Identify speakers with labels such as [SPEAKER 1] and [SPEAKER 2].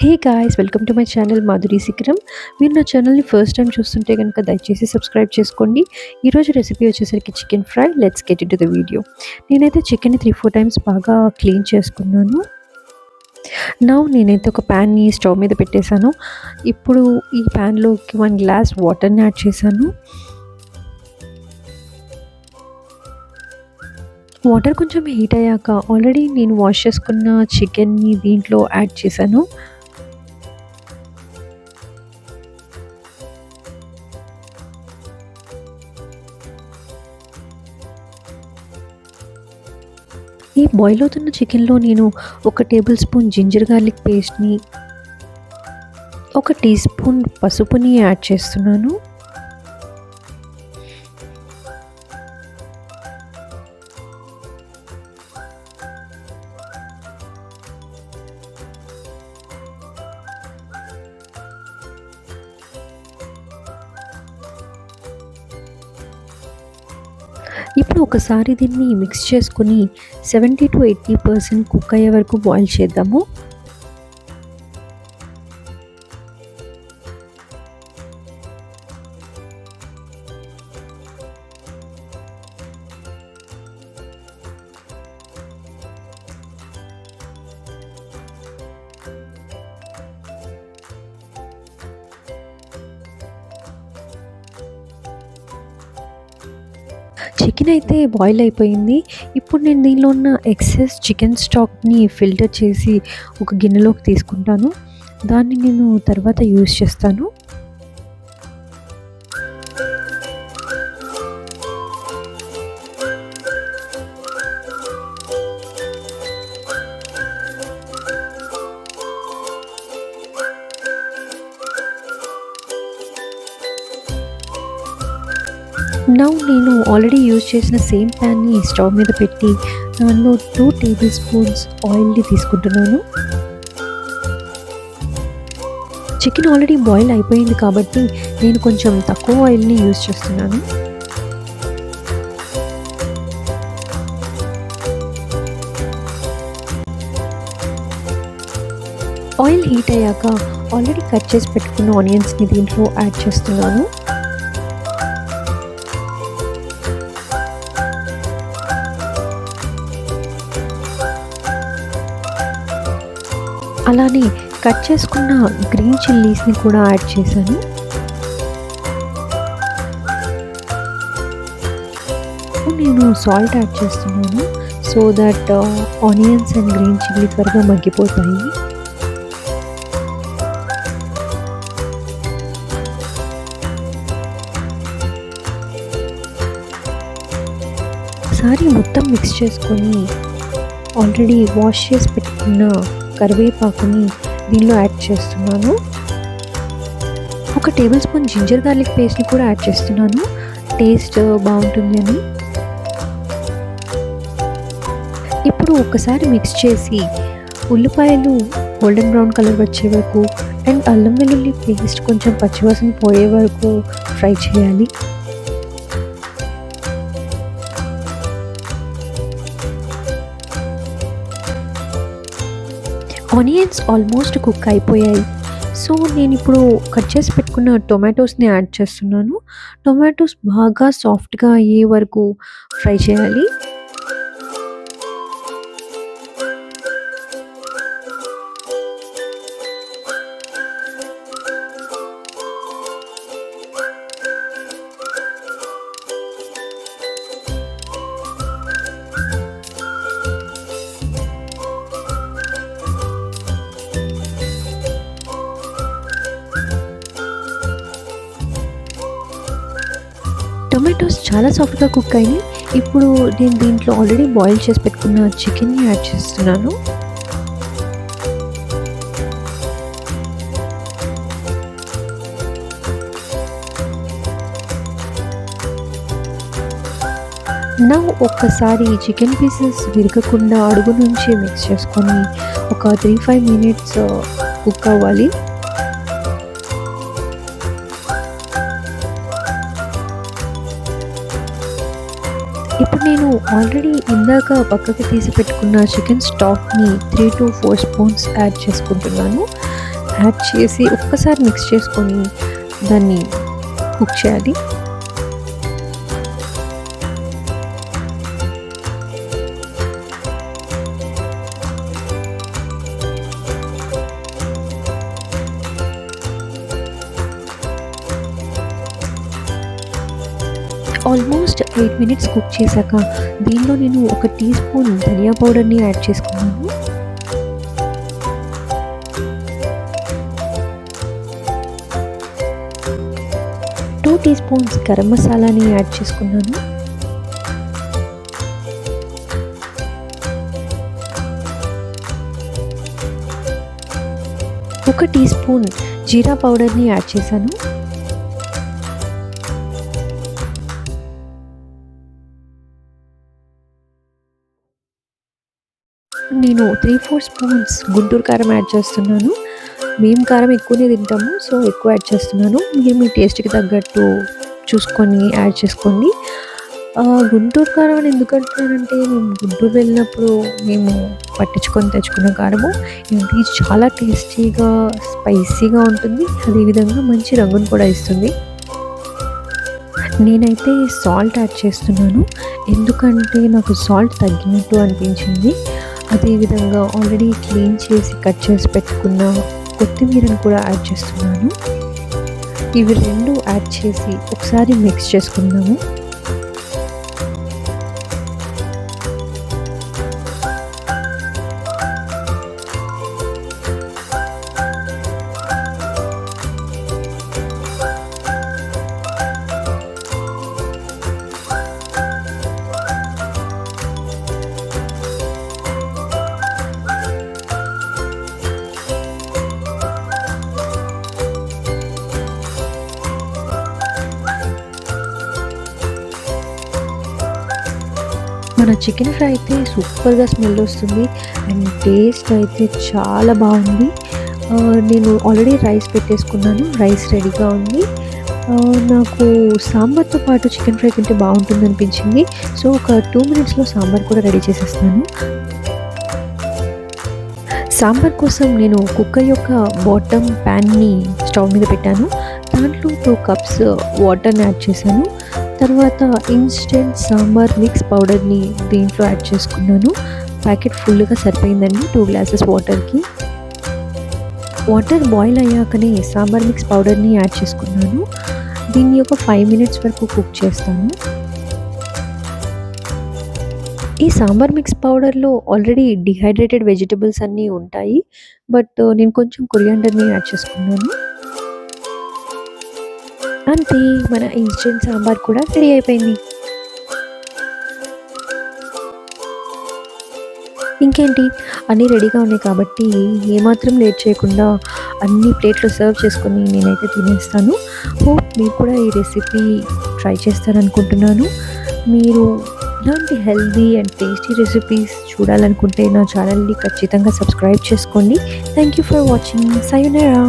[SPEAKER 1] Hey guys, welcome to my channel Madhuri శిఖరం. మీరు నా ఛానల్ని ఫస్ట్ టైం చూస్తుంటే కనుక దయచేసి సబ్స్క్రైబ్ చేసుకోండి. ఈరోజు రెసిపీ వచ్చేసరికి chicken fry. Let's get in to the video. నేనైతే చికెన్ని 3-4 టైమ్స్ బాగా క్లీన్ చేసుకున్నాను. నేనైతే ఒక ప్యాన్ని స్టవ్ మీద పెట్టేశాను. ఇప్పుడు ఈ ప్యాన్లోకి 1 గ్లాస్ వాటర్ని యాడ్ చేశాను. వాటర్ కొంచెం హీట్ అయ్యాక ఆల్రెడీ నేను వాష్ చేసుకున్న చికెన్ని దీంట్లో యాడ్ చేశాను. ఈ బాయిల్ అవుతున్న చికెన్లో నేను 1 టేబుల్ స్పూన్ జింజర్ గార్లిక్ పేస్ట్ని, 1 టీ స్పూన్ పసుపుని యాడ్ చేస్తున్నాను. ఇప్పుడు ఒకసారి దీన్ని మిక్స్ చేసుకుని 70-80% కుక్ అయ్యే వరకు బాయిల్ చేద్దాము. చికెన్ అయితే బాయిల్ అయిపోయింది. ఇప్పుడు నేను దీనిలో ఉన్న ఎక్సెస్ చికెన్ స్టాక్ని ఫిల్టర్ చేసి ఒక గిన్నెలోకి తీసుకుంటాను. దాన్ని నేను తర్వాత యూజ్ చేస్తాను. నేను ఆల్రెడీ యూజ్ చేసిన సేమ్ ప్యాన్ని స్టవ్ మీద పెట్టి దానిలో 2 టేబుల్ స్పూన్స్ ఆయిల్ని తీసుకుంటున్నాను. చికెన్ ఆల్రెడీ బాయిల్ అయిపోయింది కాబట్టి నేను కొంచెం తక్కువ ఆయిల్ని యూజ్ చేస్తున్నాను. ఆయిల్ హీట్ అయ్యాక ఆల్రెడీ కట్ చేసి పెట్టుకున్న ఆనియన్స్ని దీంట్లో యాడ్ చేస్తున్నాను. అలానే కట్ చేసుకున్న గ్రీన్ చిల్లీస్ని కూడా యాడ్ చేశాను. నేను సాల్ట్ యాడ్ చేస్తున్నాను so that onions and green chilli త్వరగా మగ్గిపోతాయి. ఒకసారి మొత్తం మిక్స్ చేసుకొని ఆల్రెడీ వాష్ చేసి పెట్టుకున్న కరివేపాకుని దీనిలో యాడ్ చేస్తున్నాను. 1 టేబుల్ స్పూన్ జింజర్ గార్లిక్ పేస్ట్ని కూడా యాడ్ చేస్తున్నాను, టేస్ట్ బాగుంటుంది అని. ఇప్పుడు ఒకసారి మిక్స్ చేసి ఉల్లిపాయలు గోల్డెన్ బ్రౌన్ కలర్ వచ్చే వరకు అండ్ అల్లం వెల్లుల్లి పేస్ట్ కొంచెం పచ్చివాసన పోయే వరకు ఫ్రై చేయాలి. ఆనియన్స్ ఆల్మోస్ట్ కుక్ అయిపోయాయి. సో నేను ఇప్పుడు కట్ చేసి పెట్టుకున్న టొమాటోస్ని యాడ్ చేస్తున్నాను. టొమాటోస్ బాగా సాఫ్ట్గా అయ్యే వరకు ఫ్రై చేయాలి. టొమాటోస్ చాలా సాఫ్ట్గా కుక్ అయినాయి. ఇప్పుడు నేను దీంట్లో ఆల్రెడీ బాయిల్ చేసి పెట్టుకున్న చికెన్ని యాడ్ చేస్తున్నాను. ఒక్కసారి చికెన్ పీసెస్ విరగకుండా అడుగు నుంచి మిక్స్ చేసుకొని ఒక 3-5 మినిట్స్ కుక్ అవ్వాలి. ఇప్పుడు నేను ఆల్రెడీ ఇందాక పక్కకి తీసి పెట్టుకున్న చికెన్ స్టాక్ని 3-4 స్పూన్స్ యాడ్ చేసుకుంటున్నాను. యాడ్ చేసి ఒక్కసారి మిక్స్ చేసుకొని దాన్ని కుక్ చేయాలి. ఆల్మోస్ట్ 8 మినిట్స్ కుక్ చేశాక దీనిలో నేను ఒక టీ స్పూన్ ధనియా పౌడర్ని యాడ్ చేసుకున్నాను. టూ టీ స్పూన్స్ గరం మసాలాని యాడ్ చేసుకున్నాను. ఒక టీ స్పూన్ జీరా పౌడర్ని యాడ్ చేశాను. నేను 3-4 స్పూన్స్ గుంటూరు కారం యాడ్ చేస్తున్నాను. మేము కారం ఎక్కువనే తింటాము, సో ఎక్కువ యాడ్ చేస్తున్నాను. మీరు మీ టేస్ట్కి తగ్గట్టు చూసుకొని యాడ్ చేసుకోండి. గుంటూరు కారం అని ఎందుకు అంటున్నానంటే, మేము గుంటూరు వెళ్ళినప్పుడు మేము పట్టించుకొని తెచ్చుకున్న కారము. ఇది చాలా టేస్టీగా స్పైసీగా ఉంటుంది, అదేవిధంగా మంచి రంగును కూడా ఇస్తుంది. నేనైతే సాల్ట్ యాడ్ చేస్తున్నాను, ఎందుకంటే నాకు సాల్ట్ తగ్గినట్టు అనిపించింది. అదేవిధంగా ఆల్రెడీ క్లీన్ చేసి కట్ చేసి పెట్టుకున్న కొత్తిమీరను కూడా యాడ్ చేస్తున్నాను. ఇవి రెండు యాడ్ చేసి ఒకసారి మిక్స్ చేసుకుందాము. మన చికెన్ ఫ్రై అయితే సూపర్గా స్మెల్ వస్తుంది అండ్ టేస్ట్ అయితే చాలా బాగుంది. నేను ఆల్రెడీ రైస్ పెట్టేసుకున్నాను, రైస్ రెడీగా ఉంది. నాకు సాంబార్తో పాటు చికెన్ ఫ్రై తింటే బాగుంటుంది అనిపించింది, సో ఒక 2 మినిట్స్లో సాంబార్ కూడా రెడీ చేసేస్తాను. సాంబార్ కోసం నేను కుక్కర్ యొక్క బాటమ్ ప్యాన్ని స్టవ్ మీద పెట్టాను. దాంట్లో 2 కప్స్ వాటర్ని యాడ్ చేశాను. తర్వాత ఇన్స్టెంట్ సాంబార్ మిక్స్ పౌడర్ని దీంట్లో యాడ్ చేసుకున్నాను. ప్యాకెట్ ఫుల్గా సరిపోయిందండి 2 గ్లాసెస్ వాటర్కి. వాటర్ బాయిల్ అయ్యాకనే సాంబార్ మిక్స్ పౌడర్ని యాడ్ చేసుకున్నాను. దీన్ని ఒక 5 మినిట్స్ వరకు కుక్ చేస్తాను. ఈ సాంబార్ మిక్స్ పౌడర్లో ఆల్రెడీ డిహైడ్రేటెడ్ వెజిటబుల్స్ అన్నీ ఉంటాయి, బట్ నేను కొంచెం కొరియాండర్ని యాడ్ చేసుకున్నాను. అంతే, మన ఇన్స్టెంట్ సాంబార్ కూడా రెడీ అయిపోయింది. ఇంకేంటి, అన్నీ రెడీగా ఉన్నాయి కాబట్టి ఏమాత్రం లేట్ చేయకుండా అన్ని ప్లేట్లో సర్వ్ చేసుకొని నేనైతే తినేస్తాను. హోప్ మీరు కూడా ఈ రెసిపీ ట్రై చేస్తారనుకుంటున్నాను. మీరు ఇలాంటి హెల్దీ అండ్ టేస్టీ రెసిపీస్ చూడాలనుకుంటే నా ఛానల్ని ఖచ్చితంగా సబ్స్క్రైబ్ చేసుకోండి. Thank you for watching. సయోనారా.